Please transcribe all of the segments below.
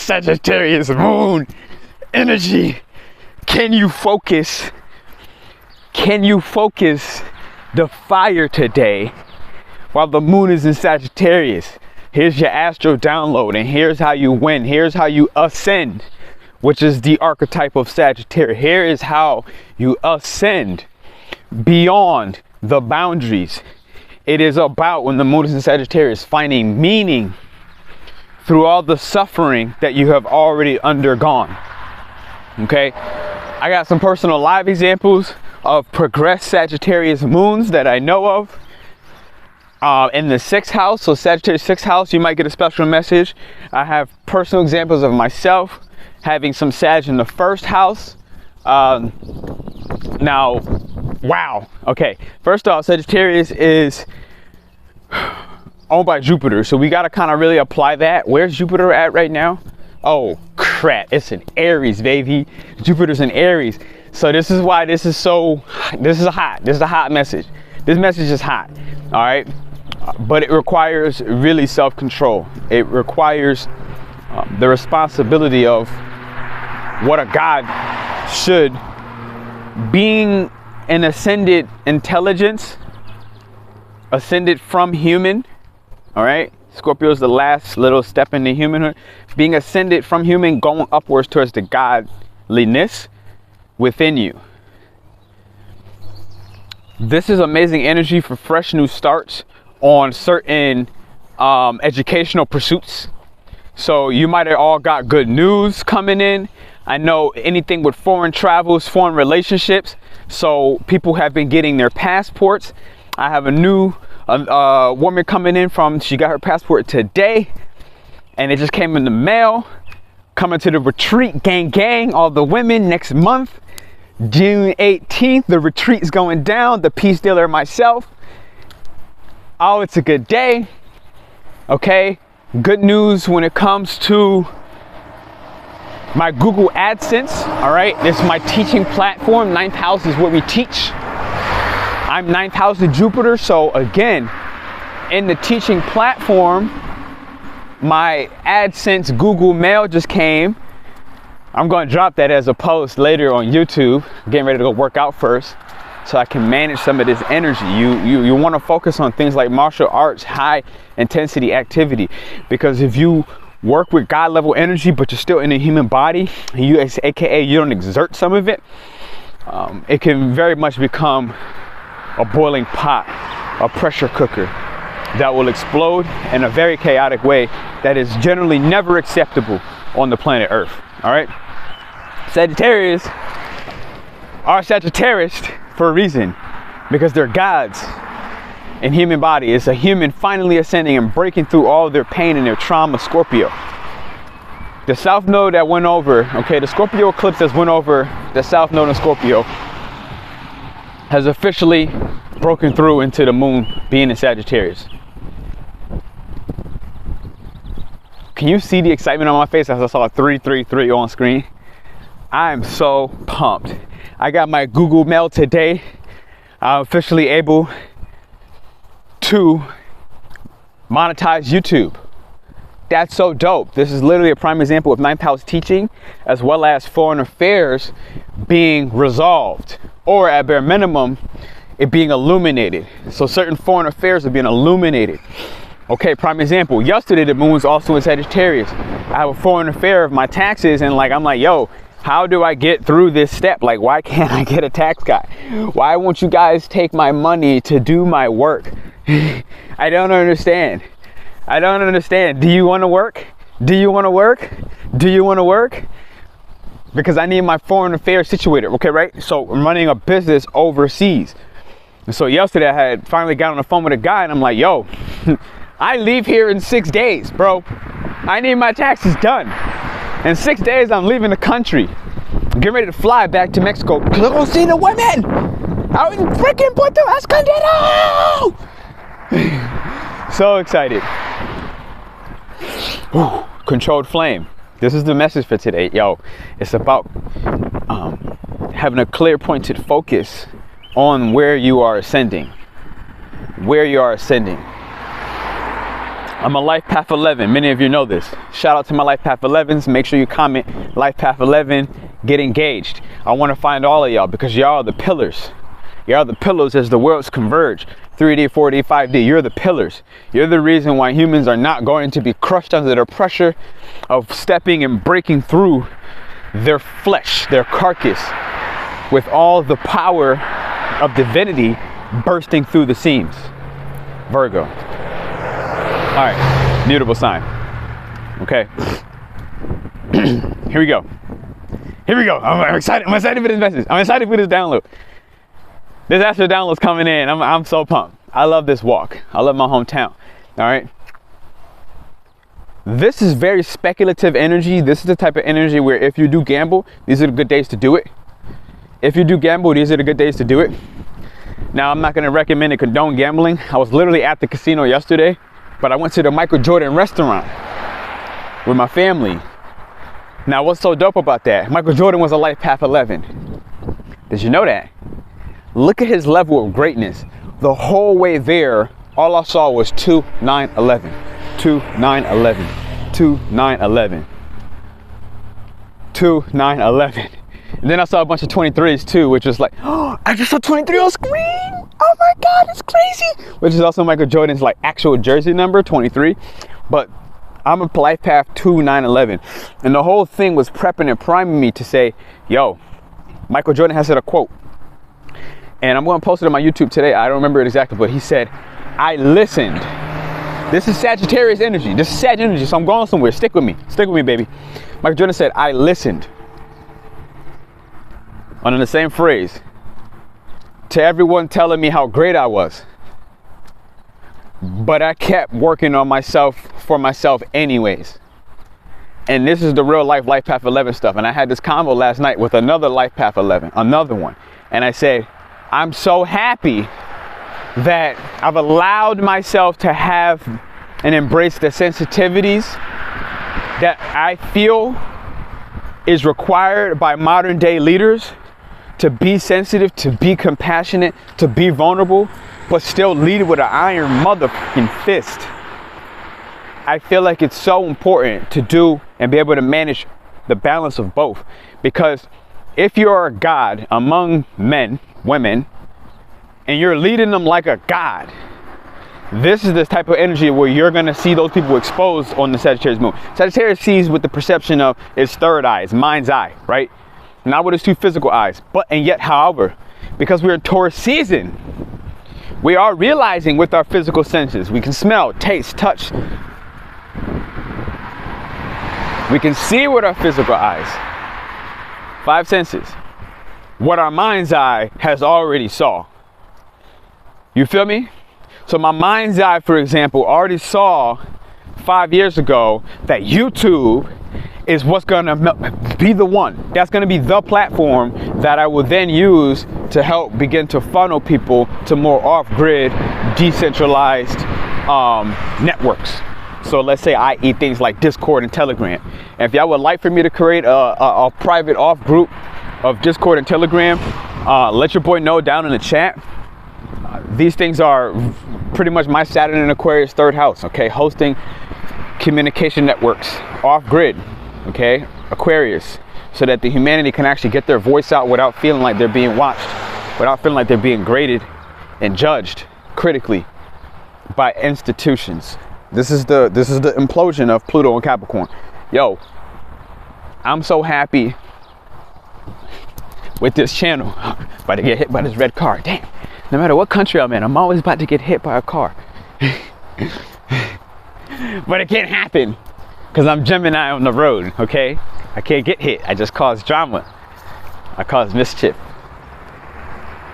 Sagittarius Moon energy. Can you focus? Can you focus the fire today while the moon is in Sagittarius? Here's your astro download, and here's how you win. Here's how you ascend, which is the archetype of Sagittarius. Here is how you ascend beyond the boundaries. It is about, when the moon is in Sagittarius, finding meaning through all the suffering that you have already undergone. Okay, I got some personal live examples of progressed Sagittarius moons that I know of. In the 6th house, so Sagittarius 6th house, you might get a special message. I have personal examples of myself having some Sag in the 1st house. Now, wow. Okay, first off, Sagittarius is owned by Jupiter, so we got to kind of really apply that. Where's Jupiter at right now? Oh crap, it's in Aries, baby. Jupiter's in Aries. So this is why this is a hot message. This message is hot, all right? But it requires really self-control. It requires the responsibility of what a god should. Being an ascended intelligence, ascended from human, all right? Scorpio is the last little step into humanhood. Being ascended from human, going upwards towards the godliness within you. This is amazing energy for fresh new starts on certain educational pursuits. So you might have all got good news coming in. I know anything with foreign travels, foreign relationships. So people have been getting their passports. I have a new woman coming in she got her passport today, and it just came in the mail. Coming to the retreat, gang, all the women next month. June 18th, the retreat is going down. The peace dealer myself. Oh, it's a good day. Okay, good news when it comes to my Google AdSense. All right, this is my teaching platform. 9th house is where we teach. I'm 9th house of Jupiter, so again, in the teaching platform, my AdSense Google mail just came. I'm going to drop that as a post later on YouTube. I'm getting ready to go work out first so I can manage some of this energy. You want to focus on things like martial arts, high intensity activity, because if you work with God level energy but you're still in a human body, aka you don't exert some of it, it can very much become a boiling pot, a pressure cooker that will explode in a very chaotic way that is generally never acceptable on the planet Earth. All right, Sagittarius are Sagittarius for a reason, because they're gods in human body. It's a human finally ascending and breaking through all their pain and their trauma. Scorpio, the south node that went over, okay, the Scorpio eclipse that went over the south node in Scorpio has officially broken through into the moon being in Sagittarius. Can you see the excitement on my face as I saw 333 on screen? I am so pumped. I got my Google Mail today. I'm officially able to monetize YouTube. That's so dope. This is literally a prime example of 9th house teaching, as well as foreign affairs being resolved, or at bare minimum, it being illuminated. So certain foreign affairs are being illuminated. Okay, prime example. Yesterday, the moon was also in Sagittarius. I have a foreign affair of my taxes, and I'm like, yo, how do I get through this step? Like, why can't I get a tax guy? Why won't you guys take my money to do my work? I don't understand. I don't understand. Do you want to work? Do you want to work? Do you want to work? Because I need my foreign affairs situated, okay, right? So I'm running a business overseas. And so yesterday I had finally got on the phone with a guy, and I'm like, yo, I leave here in 6 days, bro. I need my taxes done. In 6 days, I'm leaving the country. I'm getting ready to fly back to Mexico because I'm gonna see the women out in freaking Puerto Escondido. So excited. Ooh, controlled flame. This is the message for today, yo. It's about having a clear, pointed focus on where you are ascending. Where you are ascending. I'm a Life Path 11. Many of you know this. Shout out to my Life Path 11s. Make sure you comment Life Path 11. Get engaged. I want to find all of y'all because y'all are the pillars. Y'all are the pillars as the worlds converge. 3D, 4D, 5D. You're the pillars. You're the reason why humans are not going to be crushed under the pressure of stepping and breaking through their flesh, their carcass, with all the power of divinity bursting through the seams. Virgo. All right, mutable sign. Okay. Here we go. Here we go. I'm excited. I'm excited for this message. I'm excited for this download. This Astro download's coming in. I'm so pumped. I love this walk. I love my hometown. All right. This is very speculative energy. This is the type of energy where if you do gamble, these are the good days to do it. If you do gamble, these are the good days to do it. Now, I'm not going to recommend and condone gambling. I was literally at the casino yesterday, but I went to the Michael Jordan restaurant with my family. Now, what's so dope about that? Michael Jordan was a Life Path 11. Did you know that? Look at his level of greatness. The whole way there, all I saw was 2, 9, 11. 2, 9, 11. 2, 9, 11. 2, 9, 11. And then I saw a bunch of 23s too, which was like, oh, I just saw 23 on screen. Oh my God, it's crazy. Which is also Michael Jordan's like actual jersey number, 23. But I'm a Life Path 2, 9, 11. And the whole thing was prepping and priming me to say, yo, Michael Jordan has said a quote. And I'm going to post it on my YouTube today. I don't remember it exactly, but he said, I listened. This is Sagittarius energy. This is Sag energy, so I'm going somewhere. Stick with me. Stick with me, baby. Michael Jordan said, I listened. On the same phrase, to everyone telling me how great I was. But I kept working on myself for myself anyways. And this is the real life Life Path 11 stuff. And I had this convo last night with another Life Path 11, another one. And I said, I'm so happy that I've allowed myself to have and embrace the sensitivities that I feel is required by modern day leaders to be sensitive, to be compassionate, to be vulnerable, but still lead with an iron motherfucking fist. I feel like it's so important to do and be able to manage the balance of both. Because if you're a god among men, women, and you're leading them like a god, this is the type of energy where you're going to see those people exposed on the Sagittarius moon. Sagittarius sees with the perception of its third eye, its mind's eye, right? Not with its two physical eyes. But, and yet, however, because we're in Taurus season, we are realizing with our physical senses. We can smell, taste, touch. We can see with our physical eyes. 5 senses. What our mind's eye has already saw. You feel me? So my mind's eye, for example, already saw 5 years ago that YouTube is what's gonna be the one. That's gonna be the platform that I will then use to help begin to funnel people to more off-grid, decentralized networks. So let's say i.e. things like Discord and Telegram. And if y'all would like for me to create a private off group of Discord and Telegram, let your boy know down in the chat. These things are pretty much my Saturn in Aquarius third house, okay? Hosting communication networks off-grid, okay? Aquarius, so that the humanity can actually get their voice out without feeling like they're being watched, without feeling like they're being graded and judged critically by institutions. This is the implosion of Pluto in Capricorn. Yo, I'm so happy with this channel. About to get hit by this red car. Damn. No matter what country I'm in, I'm always about to get hit by a car. But it can't happen because I'm Gemini on the road, okay? I can't get hit. I just cause drama. I cause mischief.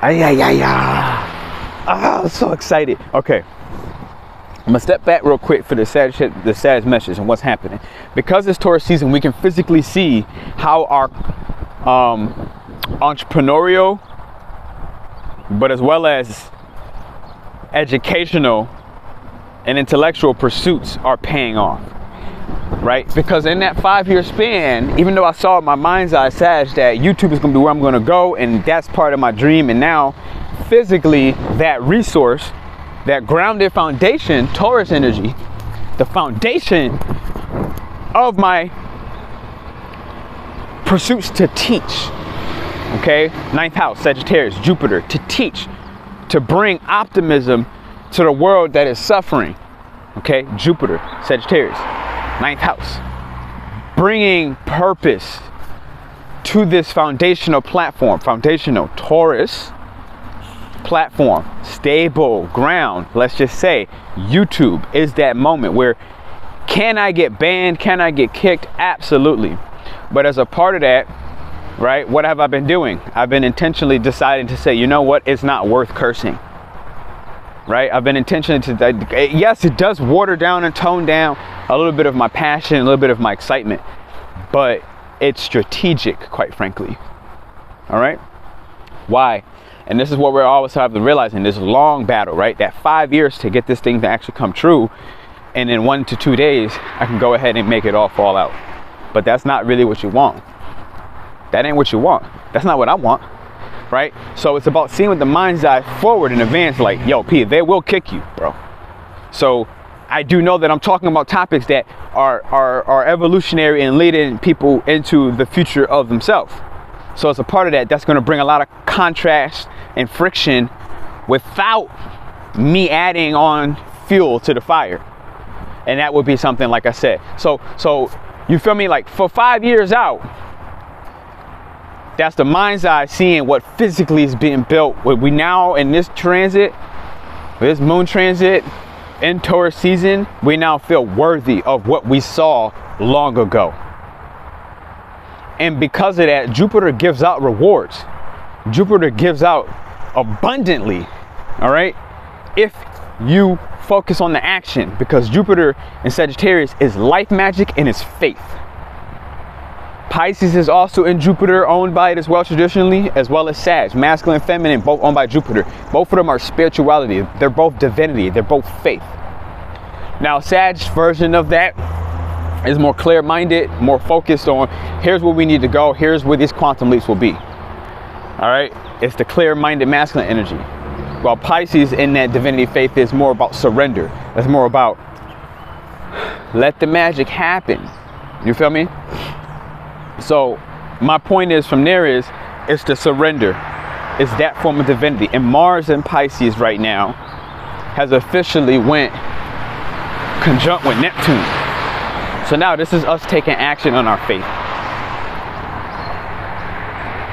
Ay, ay, ay, ay. Oh, I'm so excited. Okay. I'm gonna step back real quick for the Sag message and what's happening. Because it's Taurus season, we can physically see how our entrepreneurial, but as well as educational and intellectual pursuits are paying off, right? Because in that 5-year span, even though I saw in my mind's eye Sag that YouTube is gonna be where I'm gonna go, and that's part of my dream, and now physically that resource, that grounded foundation, Taurus energy, the foundation of my pursuits to teach. Okay, 9th house, Sagittarius, Jupiter, to teach, to bring optimism to the world that is suffering. Okay, Jupiter, Sagittarius, 9th house, bringing purpose to this foundational platform, foundational Taurus platform, stable ground. Let's just say YouTube is that moment where, can I get banned? Can I get kicked? Absolutely. But as a part of that, right, what have I been doing? I've been intentionally deciding to say, you know what, it's not worth cursing. Right? I've been intentionally yes, it does water down and tone down a little bit of my passion, a little bit of my excitement, but it's strategic, quite frankly. All right? Why? And this is what we're always having to realize in this long battle, right? That 5 years to get this thing to actually come true, and in 1 to 2 days, I can go ahead and make it all fall out. But that's not really what you want. That ain't what you want. That's not what I want, right? So it's about seeing with the mind's eye forward in advance, like, yo, P, they will kick you, bro. So I do know that I'm talking about topics that are evolutionary and leading people into the future of themselves. So as a part of that, that's going to bring a lot of contrast and friction without me adding on fuel to the fire. And that would be something, like I said. So you feel me? Like for 5 years out, that's the mind's eye seeing what physically is being built. What we now in this transit, this moon transit, in Taurus season, we now feel worthy of what we saw long ago. And because of that, Jupiter gives out rewards. Jupiter gives out abundantly, all right? If you focus on the action, because Jupiter in Sagittarius is life magic and is faith. Pisces is also in Jupiter, owned by it as well traditionally, as well as Sag, masculine and feminine, both owned by Jupiter. Both of them are spirituality. They're both divinity. They're both faith. Now, Sag's version of that is more clear-minded, more focused on, here's where we need to go, here's where these quantum leaps will be. All right? It's the clear-minded masculine energy. While Pisces in that divinity faith is more about surrender. It's more about let the magic happen. You feel me? So my point is from there is, it's the surrender. It's that form of divinity. And Mars in Pisces right now has officially went conjunct with Neptune. So now this is us taking action on our faith.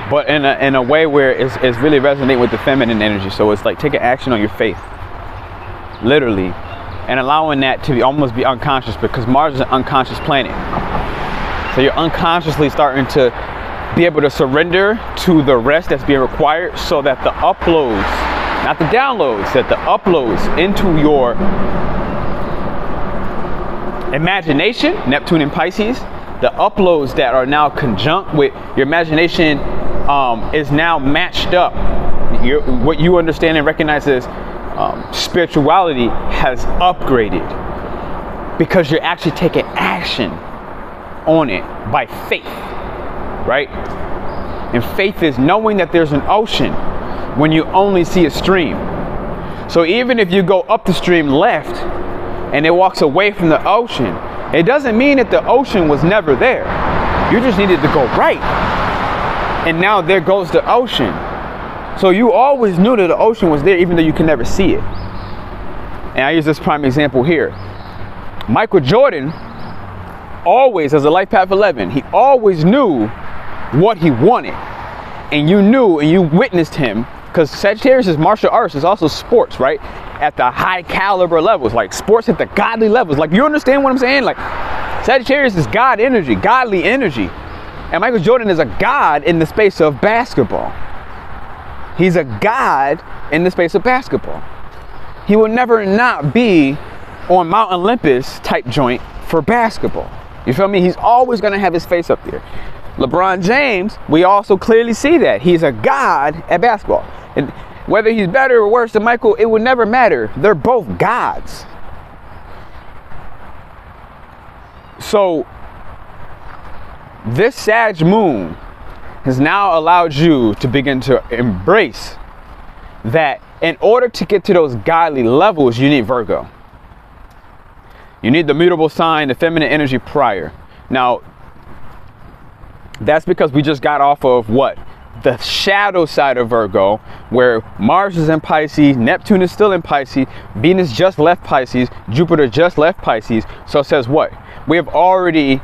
But in a way where it's really resonating with the feminine energy. So it's like taking action on your faith. Literally. And allowing that to almost be unconscious, because Mars is an unconscious planet. So you're unconsciously starting to be able to surrender to the rest that's being required, so that the uploads, not the downloads, that the uploads into your imagination, Neptune in Pisces, the uploads that are now conjunct with your imagination is now matched up. What you understand and recognize as spirituality has upgraded, because you're actually taking action on it by faith, right? And faith is knowing that there's an ocean when you only see a stream. So even if you go up the stream left and it walks away from the ocean, it doesn't mean that the ocean was never there. You just needed to go right. And now there goes the ocean. So you always knew that the ocean was there, even though you can never see it. And I use this prime example here. Michael Jordan always, as a life path 11, he always knew what he wanted. And you knew and you witnessed him, because Sagittarius is martial arts, it's also sports, right? At the high caliber levels, like sports at the godly levels. Like, you understand what I'm saying? Like, Sagittarius is God energy, godly energy. And Michael Jordan is a god in the space of basketball. He's a god in the space of basketball. He will never not be on Mount Olympus type joint for basketball. You feel me? He's always going to have his face up there. LeBron James, we also clearly see that. He's a god at basketball. And whether he's better or worse than Michael, it would never matter. They're both gods. So this Sag moon has now allowed you to begin to embrace that in order to get to those godly levels, you need Virgo. You need the mutable sign, the feminine energy prior. Now, that's because we just got off of what? The shadow side of Virgo, where Mars is in Pisces, Neptune is still in Pisces, Venus just left Pisces, Jupiter just left Pisces. So it says what? We have already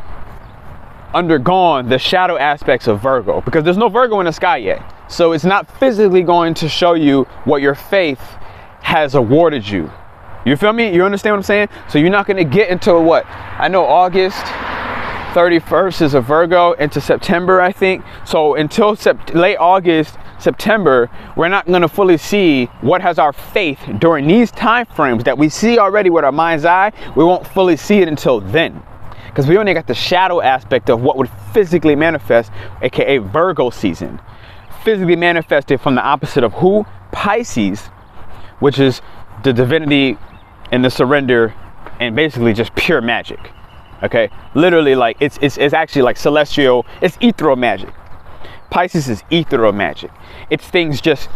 undergone the shadow aspects of Virgo, because there's no Virgo in the sky yet. So it's not physically going to show you what your faith has awarded you. You feel me? You understand what I'm saying? So you're not going to get into what? I know August 31st is a Virgo into September, I think. So until late August, September, we're not going to fully see what has our faith during these time frames that we see already with our mind's eye. We won't fully see it until then, because we only got the shadow aspect of what would physically manifest, aka Virgo season. Physically manifested from the opposite of who? Pisces, which is the divinity and the surrender and basically just pure magic. Okay, literally, like it's actually like celestial, it's ethereal magic. Pisces is ethereal magic. It's things just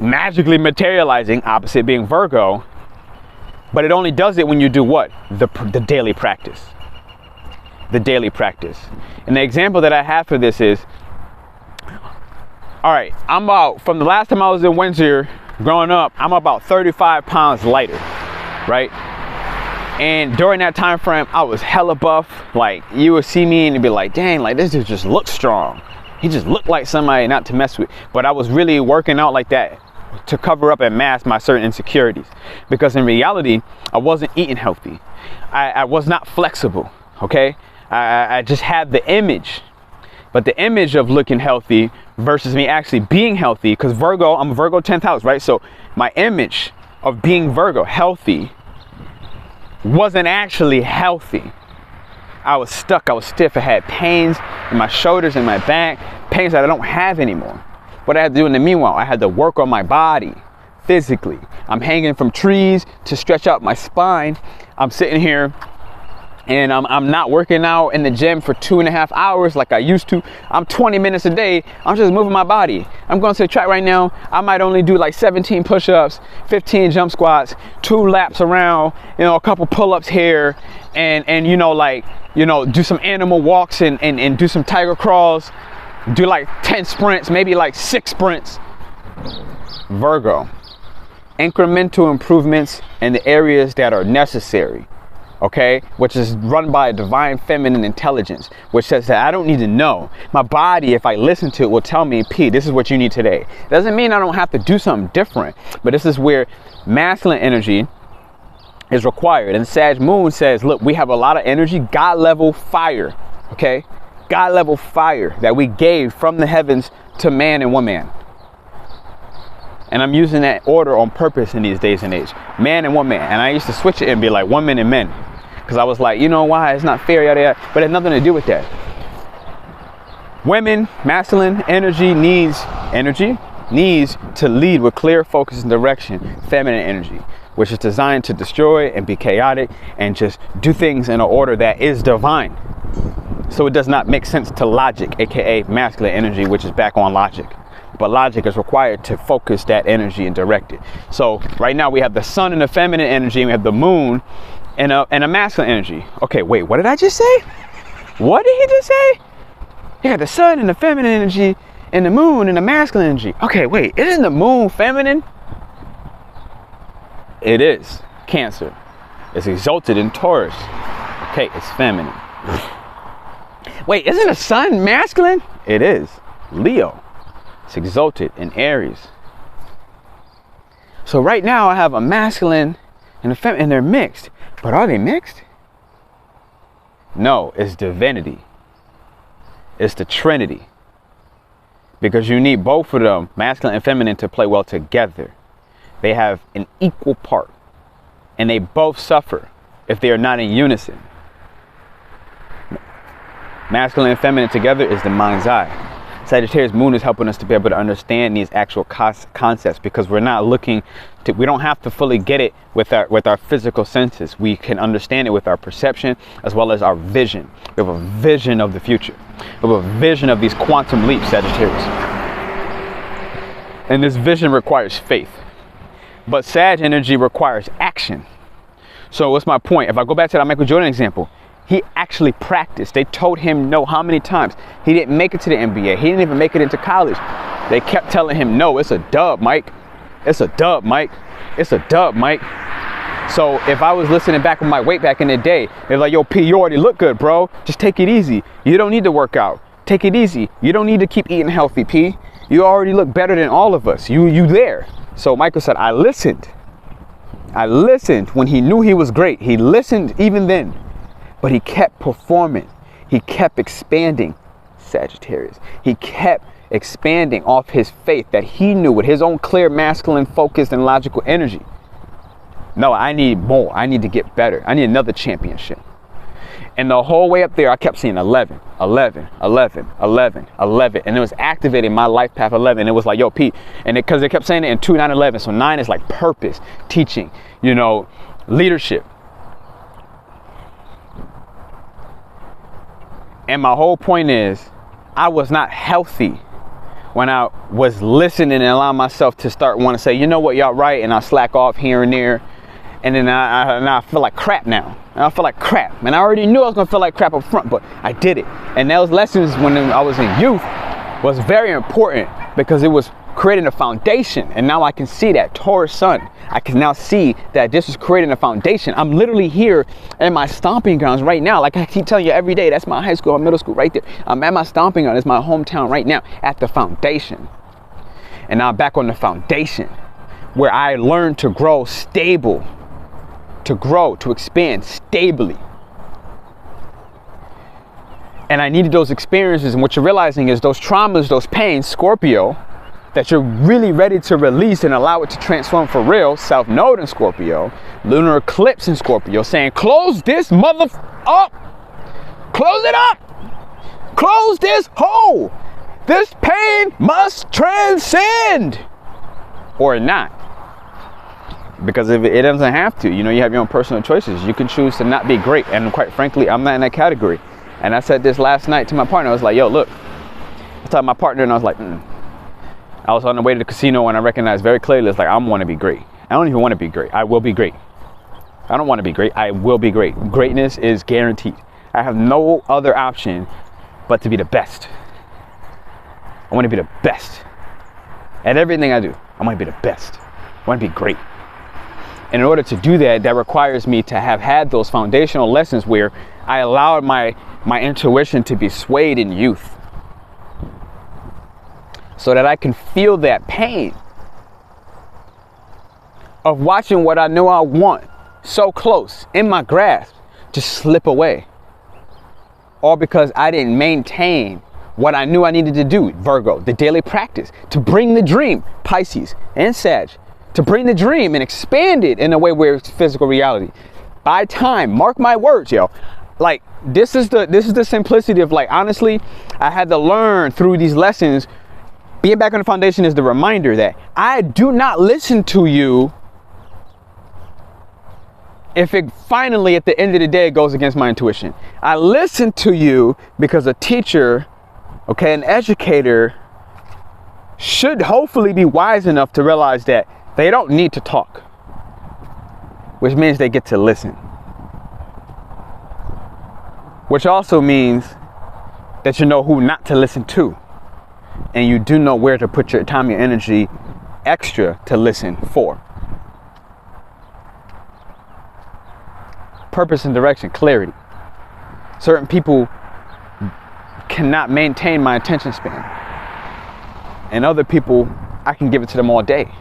magically materializing, opposite being Virgo, but it only does it when you do what? The daily practice. The daily practice. And the example that I have for this is, all right, I'm about, from the last time I was in Windsor growing up, I'm about 35 pounds lighter, right? And during that time frame, I was hella buff. Like, you would see me and you'd be like, dang, like this dude just looks strong. He just looked like somebody not to mess with. But I was really working out like that to cover up and mask my certain insecurities. Because in reality, I wasn't eating healthy. I was not flexible, okay? I just had the image. But the image of looking healthy versus me actually being healthy, because Virgo, I'm a Virgo 10th house, right? So my image of being Virgo, healthy, wasn't actually healthy. I was stuck, I was stiff, I had pains in my shoulders and my back, pains that I don't have anymore. What I had to do in the meanwhile, I had to work on my body physically. I'm hanging from trees to stretch out my spine. I'm sitting here and I'm not working out in the gym for 2.5 hours like I used to. I'm 20 minutes a day. I'm just moving my body. I'm going to the track right now. I might only do like 17 push-ups, 15 jump squats, 2 laps around, you know, a couple pull-ups here, and you know, like, you know, do some animal walks and do some tiger crawls, do like 10 sprints, maybe like 6 sprints. Virgo, incremental improvements in the areas that are necessary. Okay, which is run by a divine feminine intelligence, which says that I don't need to know. My body, if I listen to it, will tell me, P, this is what you need today. Doesn't mean I don't have to do something different, but this is where masculine energy is required. And Sag Moon says, look, we have a lot of energy, God level fire, okay? God level fire that we gave from the heavens to man and woman. And I'm using that order on purpose in these days and age. Man and woman. And I used to switch it and be like woman and men. Because I was like, you know why? It's not fair, yada, yada. But it has nothing to do with that. Women, masculine energy needs to lead with clear focus and direction. Feminine energy, which is designed to destroy and be chaotic and just do things in an order that is divine. So it does not make sense to logic, aka masculine energy, which is back on logic. But logic is required to focus that energy and direct it. So right now we have the sun and the feminine energy, and we have the moon and a masculine energy. Okay, wait, what did I just say? What did he just say? You got the sun and the feminine energy and the moon and the masculine energy. Okay, wait, isn't the moon feminine? It is. Cancer. It's exalted in Taurus. Okay, it's feminine. Wait, isn't the sun masculine? It is. Leo. It's exalted in Aries. So right now I have a masculine and a feminine, and they're mixed. But are they mixed? No, it's divinity. It's the Trinity. Because you need both of them, masculine and feminine, to play well together. They have an equal part. And they both suffer if they are not in unison. Masculine and feminine together is the mind's eye. Sagittarius Moon is helping us to be able to understand these actual concepts, because we're not looking to, we don't have to fully get it with our physical senses. We can understand it with our perception as well as our vision. We have a vision of the future. We have a vision of these quantum leaps, Sagittarius. And this vision requires faith. But Sag energy requires action. So what's my point? If I go back to that Michael Jordan example, he actually practiced. They told him no how many times? He didn't make it to the NBA. He didn't even make it into college. They kept telling him, no, it's a dub, Mike. It's a dub, Mike. It's a dub, Mike. So if I was listening back with my weight back in the day, they're like, yo, P, you already look good, bro. Just take it easy. You don't need to work out. Take it easy. You don't need to keep eating healthy, P. You already look better than all of us. You there. So Michael said, I listened. I listened when he knew he was great. He listened even then. But he kept performing. He kept expanding. Sagittarius. He kept expanding off his faith that he knew with his own clear, masculine, focused, and logical energy. No, I need more. I need to get better. I need another championship. And the whole way up there, I kept seeing 11, 11, 11, 11, 11. And it was activating my life path 11. It was like, yo, Pete. And because they kept saying it in 2, 9, 11. So 9 is like purpose, teaching, you know, leadership. And my whole point is, I was not healthy when I was listening and allowing myself to start want to say, you know what, y'all right, and I slack off here and there. And then I feel like crap now. And I feel like crap. And I already knew I was going to feel like crap up front, but I did it. And those lessons when I was in youth was very important because it was creating a foundation. And now I can see that Taurus sun. I can now see that this is creating a foundation. I'm literally here in my stomping grounds right now. Like I keep telling you every day, that's my high school, my middle school right there. I'm at my stomping ground. It's my hometown right now at the foundation. And now I'm back on the foundation where I learned to grow stable, to grow, to expand stably. And I needed those experiences. And what you're realizing is those traumas, those pains, Scorpio, that you're really ready to release and allow it to transform for real. South Node in Scorpio, Lunar Eclipse in Scorpio, saying, close this mother up. Close it up. Close this hole. This pain must transcend. Or not. Because if it doesn't have to, you know, you have your own personal choices. You can choose to not be great. And quite frankly, I'm not in that category. And I said this last night to my partner. I was like, yo, look. I told my partner and I was like, I was on the way to the casino and I recognized very clearly, it's like, I want to be great. I don't even want to be great. I will be great. I don't want to be great. I will be great. Greatness is guaranteed. I have no other option but to be the best. I want to be the best at everything I do. I want to be the best. I want to be great. And in order to do that, that requires me to have had those foundational lessons where I allowed my intuition to be swayed in youth, so that I can feel that pain of watching what I know I want so close in my grasp just slip away. All because I didn't maintain what I knew I needed to do, Virgo, the daily practice, to bring the dream, Pisces and Sag, to bring the dream and expand it in a way where it's physical reality. By time, mark my words, yo. Like, this is the simplicity of, like, honestly, I had to learn through these lessons. Being back on the foundation is the reminder that I do not listen to you if it finally at the end of the day goes against my intuition. I listen to you because a teacher, okay, an educator should hopefully be wise enough to realize that they don't need to talk, which means they get to listen. Which also means that you know who not to listen to. And you do know where to put your time, your energy extra to listen for. Purpose and direction, clarity. Certain people cannot maintain my attention span. And other people, I can give it to them all day.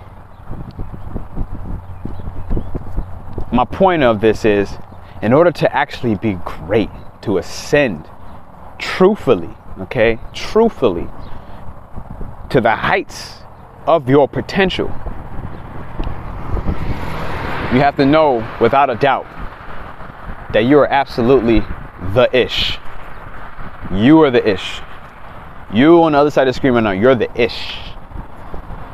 My point of this is, in order to actually be great, to ascend truthfully, okay, truthfully, to the heights of your potential, you have to know without a doubt that you are absolutely the ish. You are the ish. You on the other side of the screen right now, you're the ish.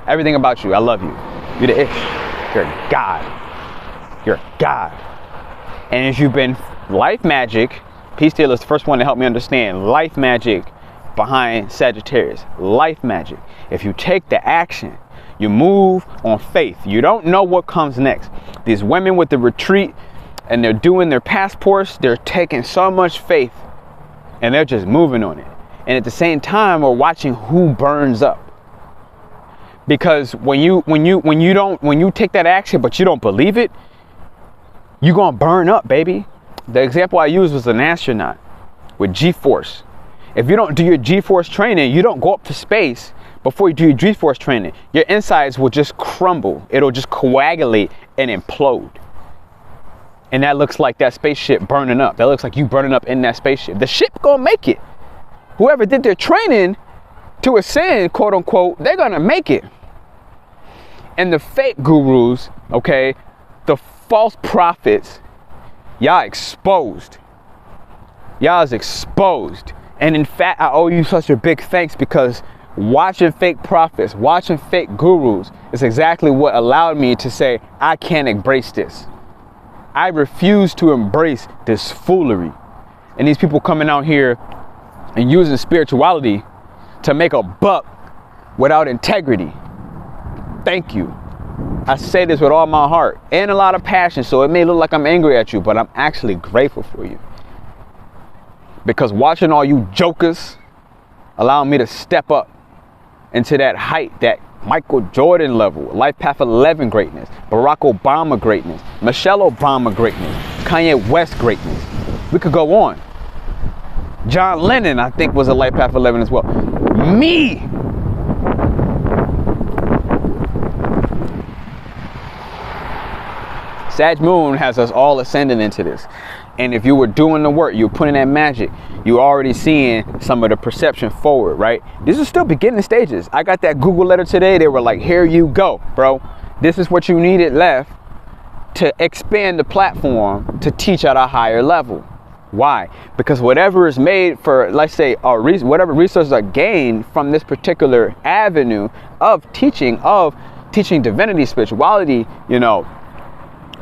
Everything about you, I love you. You're the ish. You're a God. You're a God. And as you've been life magic, Peace Dealer is the first one to help me understand life magic behind Sagittarius. Life magic. If you take the action, you move on faith. You don't know what comes next. These women with the retreat and they're doing their passports, they're taking so much faith and they're just moving on it. And at the same time, we're watching who burns up. Because when you take that action but you don't believe it, you're gonna burn up, baby. The example I used was an astronaut with G-force. If you don't do your G-force training, you don't go up to space before you do your G-force training. Your insides will just crumble. It'll just coagulate and implode. And that looks like that spaceship burning up. That looks like you burning up in that spaceship. The ship gonna make it. Whoever did their training to ascend, quote unquote, they're gonna make it. And the fake gurus, okay, the false prophets, y'all exposed. Y'all is exposed. And in fact, I owe you such a big thanks, because watching fake prophets, watching fake gurus is exactly what allowed me to say, I can't embrace this. I refuse to embrace this foolery. And these people coming out here and using spirituality to make a buck without integrity. Thank you. I say this with all my heart and a lot of passion, so it may look like I'm angry at you, but I'm actually grateful for you. Because watching all you jokers allow me to step up into that height, that Michael Jordan level, Life Path 11 greatness, Barack Obama greatness, Michelle Obama greatness, Kanye West greatness. We could go on. John Lennon, I think, was a Life Path 11 as well. Me! Sag Moon has us all ascending into this. And if you were doing the work, you're putting that magic, you're already seeing some of the perception forward, right? These are still beginning stages. I got that Google letter today. They were like, here you go, bro. This is what you needed left to expand the platform to teach at a higher level. Why? Because whatever is made for, let's say, whatever resources are gained from this particular avenue of teaching divinity, spirituality, you know,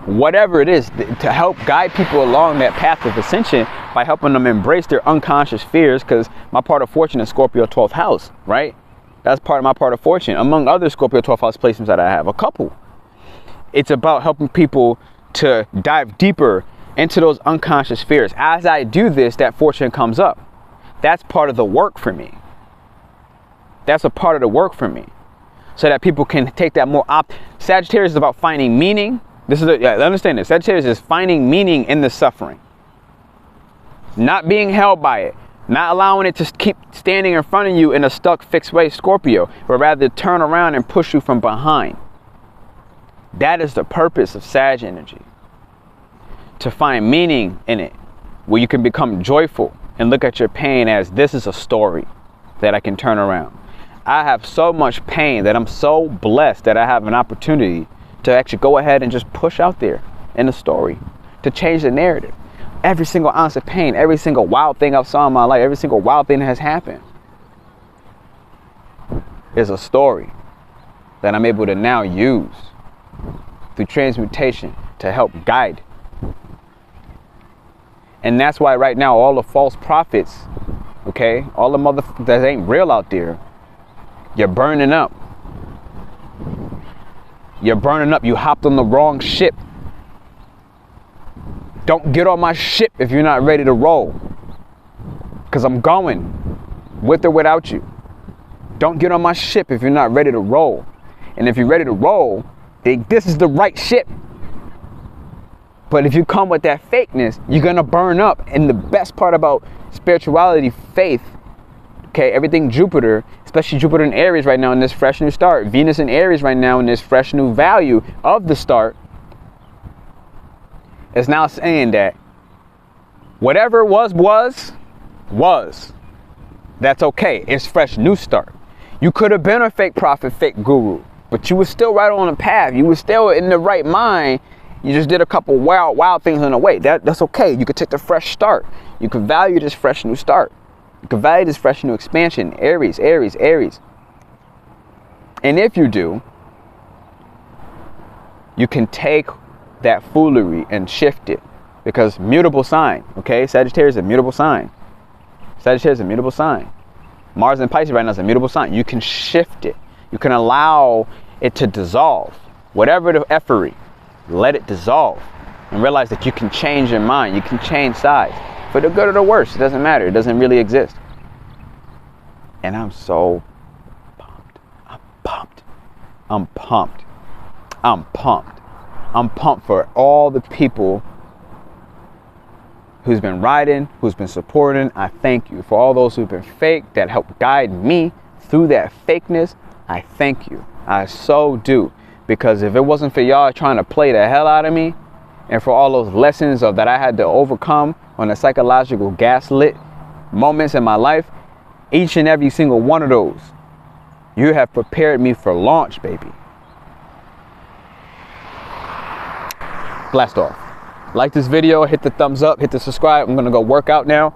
whatever it is, to help guide people along that path of ascension by helping them embrace their unconscious fears. Because my part of fortune is Scorpio 12th house, right? That's part of my part of fortune, among other Scorpio 12th house placements that I have, a couple. It's about helping people to dive deeper into those unconscious fears. As I do this, that fortune comes up. That's part of the work for me. That's a part of the work for me, so that people can take that more Sagittarius is about finding meaning. Understand this. Sagittarius is finding meaning in the suffering. Not being held by it. Not allowing it to keep standing in front of you in a stuck, fixed way, Scorpio, but rather turn around and push you from behind. That is the purpose of Sag energy. To find meaning in it, where you can become joyful and look at your pain as, this is a story that I can turn around. I have so much pain that I'm so blessed that I have an opportunity to actually go ahead and just push out there in the story to change the narrative. Every single ounce of pain, every single wild thing I've saw in my life, every single wild thing that has happened is a story that I'm able to now use through transmutation to help guide. And that's why right now all the false prophets, okay, all the motherfuckers that ain't real out there, you're burning up. You're burning up. You hopped on the wrong ship. Don't get on my ship if you're not ready to roll. Because I'm going with or without you. Don't get on my ship if you're not ready to roll. And if you're ready to roll, then this is the right ship. But if you come with that fakeness, you're going to burn up. And the best part about spirituality, faith, okay, everything Jupiter, especially Jupiter in Aries right now in this fresh new start, Venus in Aries right now in this fresh new value of the start, is now saying that whatever was. That's okay. It's fresh new start. You could have been a fake prophet, fake guru, but you were still right on the path. You were still in the right mind. You just did a couple wild things in a way. That's okay. You could take the fresh start. You could value this fresh new start. You can value this fresh new expansion. Aries, Aries, Aries. And if you do, you can take that foolery and shift it. Because mutable sign, okay? Sagittarius is a mutable sign. Sagittarius is a mutable sign. Mars in Pisces right now is a mutable sign. You can shift it. You can allow it to dissolve. Whatever the effery, let it dissolve. and realize that you can change your mind. You can change sides. For the good or the worse, it doesn't matter. It doesn't really exist. And I'm so pumped. I'm pumped. I'm pumped. I'm pumped. I'm pumped for all the people who's been riding, who's been supporting. I thank you. For all those who've been fake, that helped guide me through that fakeness, I thank you. I so do. Because if it wasn't for y'all trying to play the hell out of me, and for all those lessons that I had to overcome on the psychological gaslit moments in my life, each and every single one of those, you have prepared me for launch, baby. Blast off. Like this video, hit the thumbs up, hit the subscribe. I'm gonna go work out now.